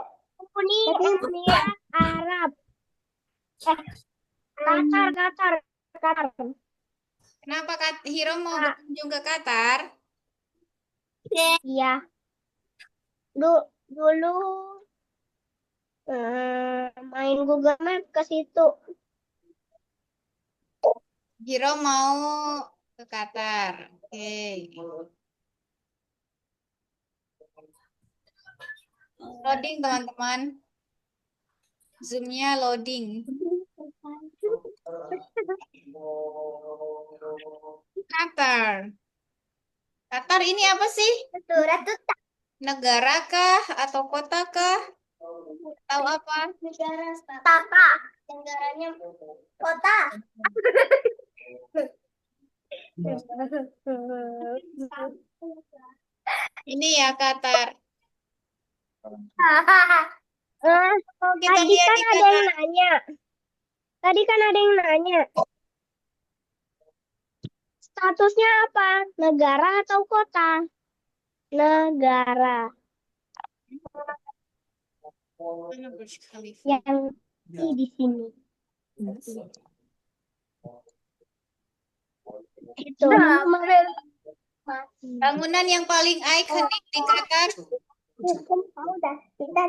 Uni Emirat Arab Qatar. Kenapa Hiro mau berkunjung ke Qatar? Iya. Dulu main Google Map ke situ. Hiro mau ke Qatar. Oke. Loading, teman-teman. Zoom-nya loading. Qatar. Qatar ini apa sih? Ratu Negara kah atau kota kah? Tahu apa? negara Tata. Negaranya kota. Ini ya Qatar. Kita Tadi lihat kan di ada Qatar. yang nanya. Statusnya apa? Negara atau kota? Negara. Yang di sini. Itu. Bangunan yang paling ikonik di Qatar. Udah, kita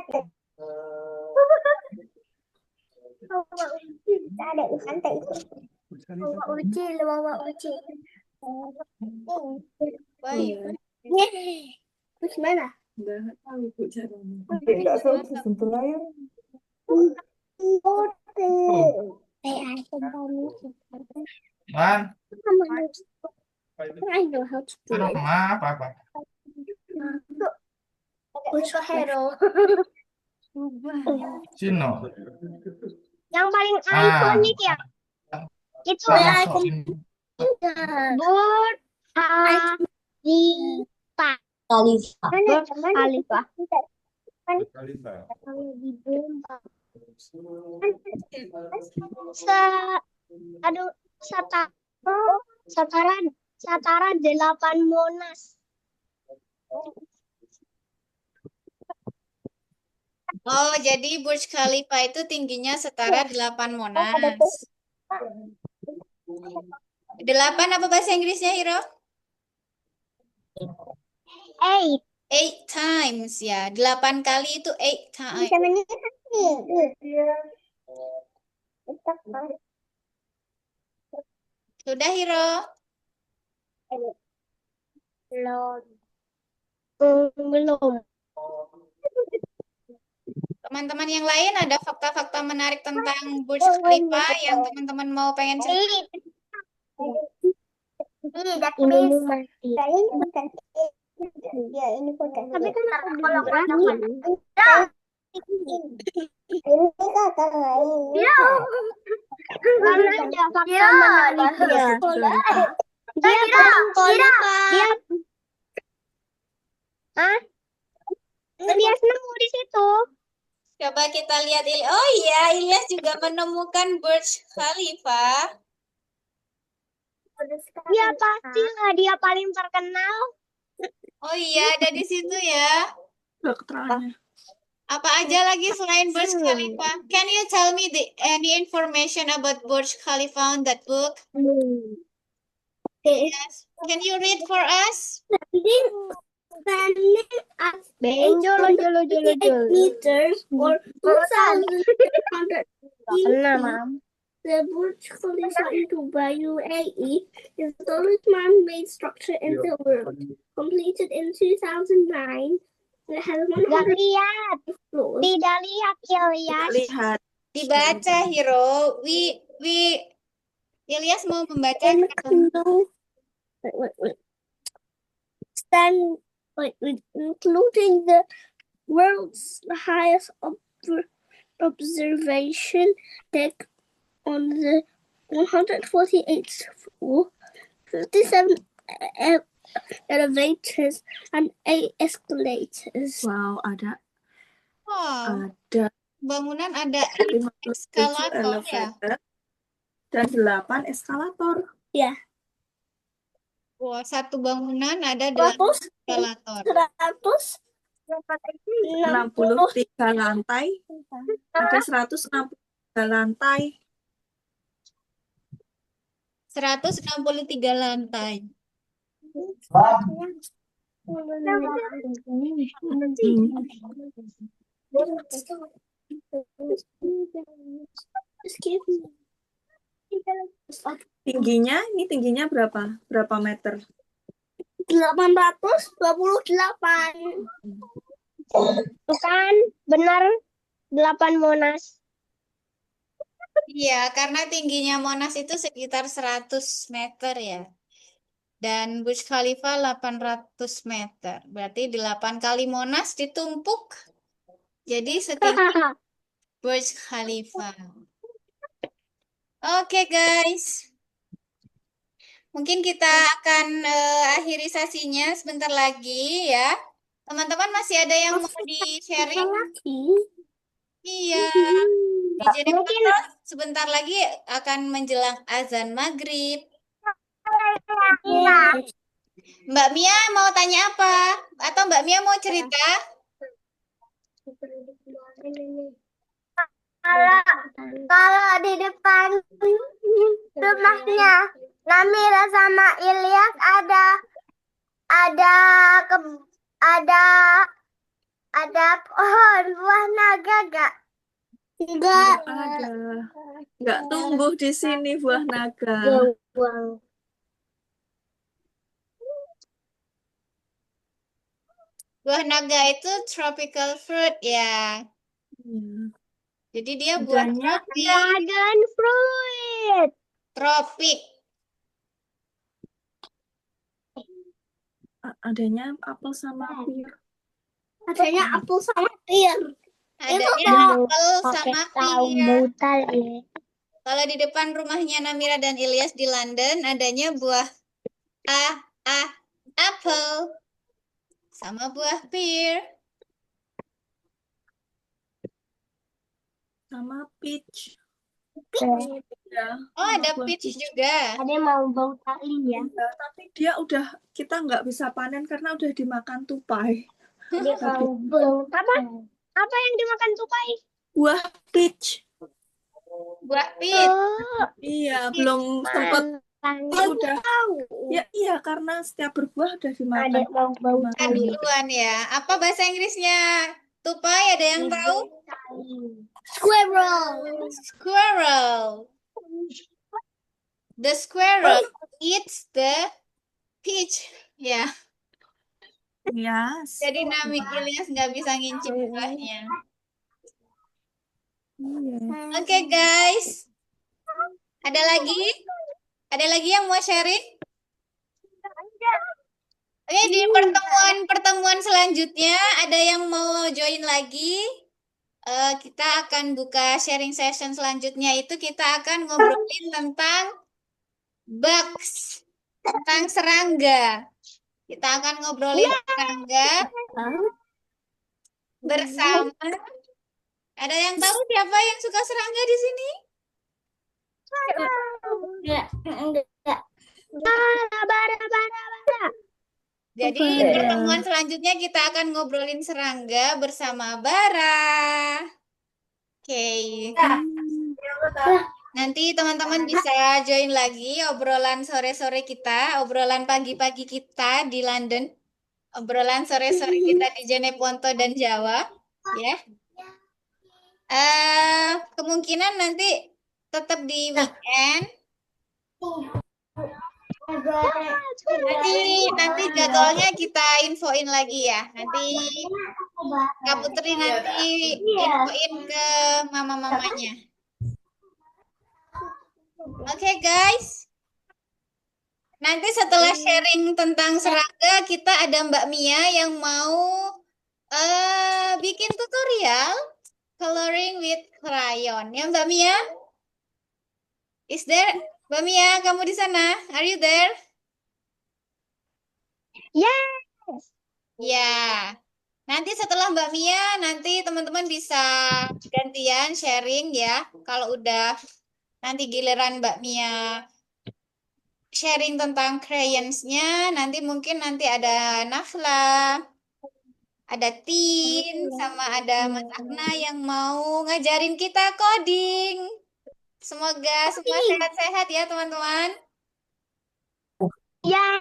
ada di pantai itu. Bawa uci. Baik. Terus mana? Nggak tahu Bu caranya. Nggak usah sentuh layar. Man, I know how to do it. apa? Which hero? Sino. Yang paling ikonik ya. Itu Sama sini. Burj Khalifa. Khalifa. Satara 8 Monas. Oh, jadi Burj Khalifa itu tingginya setara 8 Monas. 8 apa bahasa Inggrisnya, Hiro? 8. 8 times ya. 8 kali itu 8 times. Bisa menyikat nih. Sudah, Hiro? Belum. Teman-teman yang lain ada fakta-fakta menarik tentang Burj Khalifa yang teman-teman mau pengen cerita? Ini mati. Ya, ini bukan. Tapi kan aku belum ini kata lain. Ya. Karena ada fakta menariknya. Dia paling dia. Hah? Ilyas nemu di situ. Coba kita lihat. Oh iya, Ilyas juga menemukan Burj Khalifa. Ya pastilah dia paling terkenal. Oh iya, ada di situ ya. Loh, keterangannya. Apa aja lagi selain Burj Khalifa? Can you tell me any information about Burj Khalifa on that book? Yes. Can you read for us? Jolo meters or 2,100 The Burj Khalifa in Dubai, UAE, is the tallest man-made structure in the world. Completed in 2009, it has 100 floors. Tidak lihat, Ilyas. Lihat. Dibaca, Hiro. Ilyas mau membaca. Including the world's highest observation deck on the 148th floor, 57 elevators, and 8 escalators. Wow, ada Wow, ada bangunan ada 57 eskalator ya. elevator dan 8 eskalator. Ya. Wow, satu bangunan ada 8 eskalator. 63 lantai. Ada 163 lantai. 163 lantai. Tingginya berapa? Berapa meter? 828. Bukan, benar 8 Monas. Iya, karena tingginya Monas itu sekitar 100 meter ya. Dan Burj Khalifa 800 meter. Berarti 8 kali Monas ditumpuk. Jadi setinggi Burj Khalifa. Oke guys. Mungkin kita akan akhiri sesinya sebentar lagi ya. Teman-teman masih ada yang mau di-sharing? Iya. Di Jennifer sebentar lagi akan menjelang azan maghrib. Mbak Mia mau tanya apa? Atau Mbak Mia mau cerita? Kalau di depan rumahnya Namira sama Ilyas ada pohon buah naga gak? Enggak. Ada. Nggak tumbuh di sini buah naga. Buah naga itu tropical fruit ya. Jadi dia buah tropik. Dragon fruit. Tropik. Adanya apel sama pir. Adanya apel sama pir. Adanya apel sama pir. Ya. Kalau di depan rumahnya Namira dan Ilyas di London adanya buah apel sama buah pir. Sama peach. Oh, ada peach juga. Ada yang mau bau tali ya. Tapi dia kita nggak bisa panen karena udah dimakan tupai. Dia mau bau. Apa yang dimakan tupai? Buah peach. Buah peach. Iya, belum sempat. Udah. Ya iya, karena setiap berbuah udah dimakan. Ada mau bau tali. Duluan ya. Apa bahasa Inggrisnya tupai? Ada yang tahu? Squirrel. Squirrel. The squirrel eats the peach. Ya, Yes. jadi Nami Ilyas nggak bisa ngincip buahnya. Iya. Oke guys, ada lagi? Ada lagi yang mau sharing? Oke, di pertemuan selanjutnya ada yang mau join lagi? Kita akan buka sharing session selanjutnya, itu kita akan ngobrolin tentang bugs, tentang serangga. Kita akan ngobrolin serangga bersama. Ada yang tahu siapa yang suka serangga di sini? Jadi pertemuan selanjutnya kita akan ngobrolin serangga bersama Bara. Oke. Nanti teman-teman bisa join lagi obrolan sore-sore kita, obrolan pagi-pagi kita di London, obrolan sore-sore kita di Jeneponto dan Jawa, ya. Kemungkinan nanti tetap di weekend. Nanti jadwalnya kita infoin lagi ya. Nanti Kak Putri nanti infoin ke mama-mamanya. Oke guys. Nanti setelah sharing tentang serangga, kita ada Mbak Mia yang mau bikin tutorial coloring with crayon. Ya Mbak Mia? Is there? Mbak Mia, kamu di sana? Are you there? Yes. Ya. Nanti setelah Mbak Mia, nanti teman-teman bisa gantian sharing ya. Kalau udah nanti giliran Mbak Mia sharing tentang crayons-nya, nanti mungkin nanti ada Nafla, ada Tin, sama ada Mas Agna yang mau ngajarin kita coding. Semoga semua sehat-sehat ya teman-teman. Ya.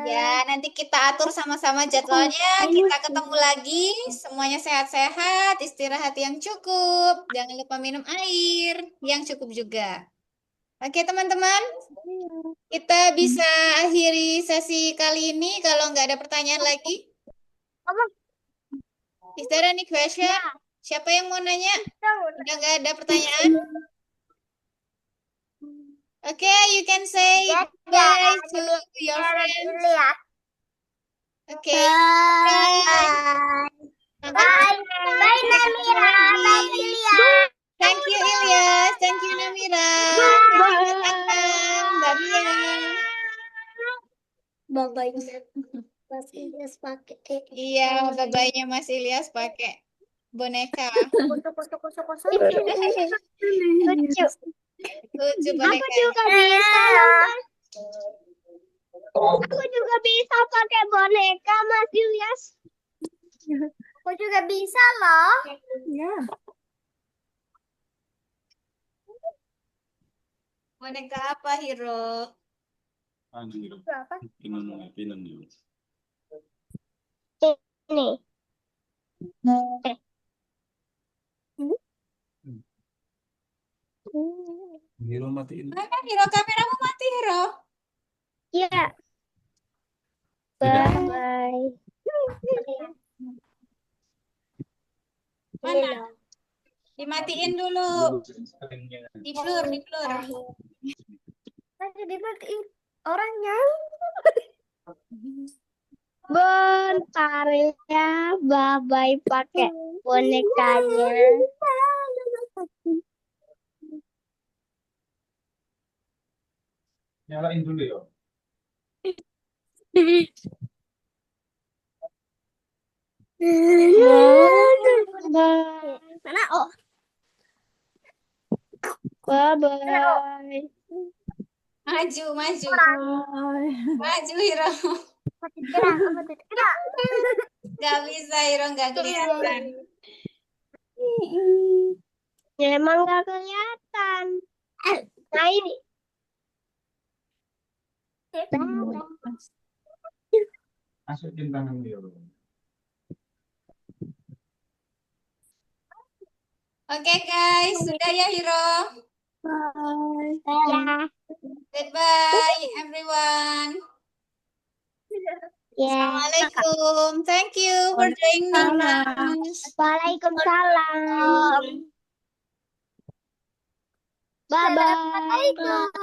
Ya, nanti kita atur sama-sama jadwalnya. Kita ketemu lagi. Semuanya sehat-sehat, istirahat yang cukup. Jangan lupa minum air yang cukup juga. Oke, teman-teman. Kita bisa akhiri sesi kali ini kalau nggak ada pertanyaan lagi. Is there any question? Siapa yang mau nanya? Udah nggak ada pertanyaan? Oke, you can say bye to your friends. Oke. Bye. Bye Namira. Bye Lilia. Thank you Ilyas, thank you Namira, thank you Akang, Mbak Mia. Babanya Mas Ilyas pakai. Iya, babanya Mas Ilyas pakai boneka. Kosong. Lucu. Lucu Aku boneka. juga bisa loh. Aku juga bisa pakai boneka, Mas Ilyas. Aku juga bisa loh. Ya. Boneka apa, Hiro? Nih. Hiro matiin. Mana Hiro? Kameramu mati, Hiro. Ya. Bye. Mana? Dimatiin dulu. Di blur. Nanti dimatiin orangnya. Bentar ya, bye-bye pakai bonekanya. Nyalain dulu ya. Bye. Mana? Oh. Bye-bye. Maju. Bye. Maju, Hiro. Gak bisa, Hiro. Gak kelihatan. Ya, emang gak kelihatan. Nah ini. Masukin tangan Hiro. Oke, guys. Sudah ya, Hiro. Bye. Ya. Goodbye, everyone. Ya. Assalamualaikum. Thank you for joining us. Waalaikumsalam. Bye-bye. Assalamualaikum.